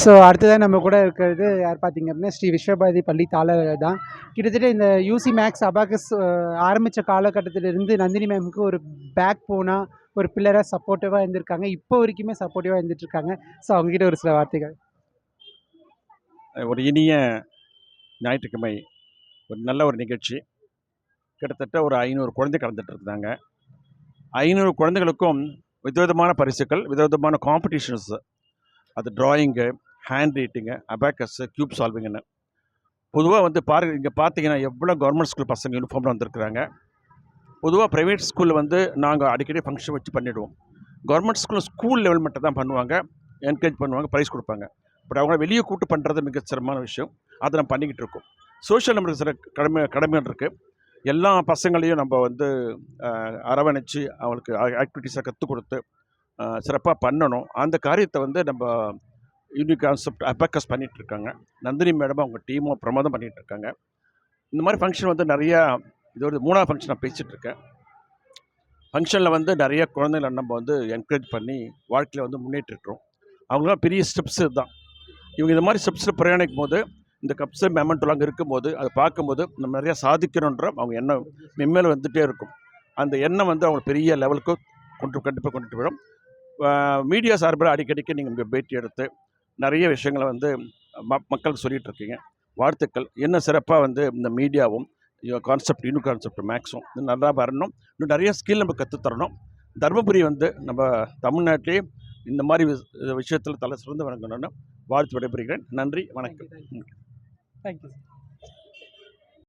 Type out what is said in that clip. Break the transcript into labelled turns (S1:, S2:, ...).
S1: So அடுத்ததாக நம்ம கூட இருக்கிறது யார் பார்த்தீங்க அப்படின்னா ஸ்ரீ விஸ்வபாரதி பள்ளி தாளர் தான். கிட்டத்தட்ட இந்த யூசி மேக்ஸ் அபாகஸ் ஆரம்பித்த காலகட்டத்திலிருந்து நந்தினி மேமுக்கு ஒரு பேக் போனாக ஒரு பில்லராக சப்போர்ட்டிவாக இருந்திருக்காங்க. இப்போ வரைக்குமே சப்போர்ட்டிவாக இருந்துகிட்ருக்காங்க. ஸோ அவங்ககிட்ட ஒரு சில வார்த்தைகள்.
S2: ஒரு இனிய ஞாயிற்றுக்கிழமை ஒரு நல்ல ஒரு நிகழ்ச்சி. கிட்டத்தட்ட ஒரு 500 குழந்தை கலந்துட்டு இருந்தாங்க. 500 குழந்தைகளுக்கும் விதவிதமான பரிசுகள், விதவிதமான காம்படிஷன்ஸு. அது drawing, handwriting, abacus, cube சால்விங்னு. பொதுவாக வந்து இங்கே பார்த்தீங்கன்னா எவ்வளோ கவர்மெண்ட் ஸ்கூல் பசங்க யூனிஃபார்மில் வந்திருக்கிறாங்க. பொதுவாக ப்ரைவேட் ஸ்கூலில் வந்து நாங்கள் அடிக்கடி ஃபங்க்ஷன் வச்சு பண்ணிவிடுவோம். கவர்மெண்ட் ஸ்கூல் லெவல் மட்டும் தான் பண்ணுவாங்க, என்கரேஜ் பண்ணுவாங்க, ப்ரைஸ் கொடுப்பாங்க. பட் அவங்கள வெளியே கூட்டு பண்ணுறது மிக சிரமமான விஷயம். அதை நம்ம பண்ணிக்கிட்டு இருக்கோம். சோஷியல் நம்மளுக்கு சில கடமைகள் இருக்குது. எல்லா பசங்களையும் நம்ம வந்து அரவணைச்சு அவங்களுக்கு ஆக்டிவிட்டீஸை கற்றுக் கொடுத்து சிறப்பாக பண்ணணும். அந்த காரியத்தை வந்து நம்ம யூனிக் கான்செப்ட் அபாக்கஸ் பண்ணிகிட்ருக்காங்க. நந்தினி மேடம் அவங்க டீமும் பிரமாதம் பண்ணிகிட்ருக்காங்க. இந்த மாதிரி ஃபங்க்ஷன் வந்து நிறையா, இது ஒரு 3ஆவது ஃபங்க்ஷன் நான் பேசிகிட்ருக்கேன். ஃபங்க்ஷனில் வந்து நிறைய குழந்தைகளை நம்ம வந்து என்கரேஜ் பண்ணி வாழ்க்கையில் வந்து முன்னேற்றிருக்கிறோம். அவங்களாம் பெரிய ஸ்டெப்ஸு தான். இவங்க இந்த மாதிரி ஸ்டெப்ஸில் பிரயாணிக்கும் போது, இந்த கப்ஸு மெமெண்டோலாம் அங்கே இருக்கும்போது அதை பார்க்கும்போது நம்ம நிறையா சாதிக்கணுன்ற அவங்க எண்ணம் மென்மேலும் வந்துகிட்டே இருக்கும். அந்த எண்ணம் வந்து அவங்க பெரிய லெவலுக்கு கண்டிப்பாக கொண்டுட்டு வரும். மீடியா சார்பில் அடிக்கடிக்கு நீங்கள் பேட்டி எடுத்து நிறைய விஷயங்களை வந்து மக்களுக்கு சொல்லிகிட்டு இருக்கீங்க. வாழ்த்துக்கள். இன்னும் சிறப்பாக வந்து இந்த மீடியாவும் கான்செப்ட் யூனிக் கான்செப்ட் மேக்ஸும் நல்லா வரணும். இன்னும் நிறைய ஸ்கில் நம்ம கற்றுத்தரணும். தருமபுரி வந்து நம்ம தமிழ்நாட்டிலே இந்த மாதிரி விஷயத்தில் தலை சிறந்து வணங்கணும்னு வாழ்த்து விடைபெறுகிறேன். நன்றி, வணக்கம்.
S1: தேங்க்யூ.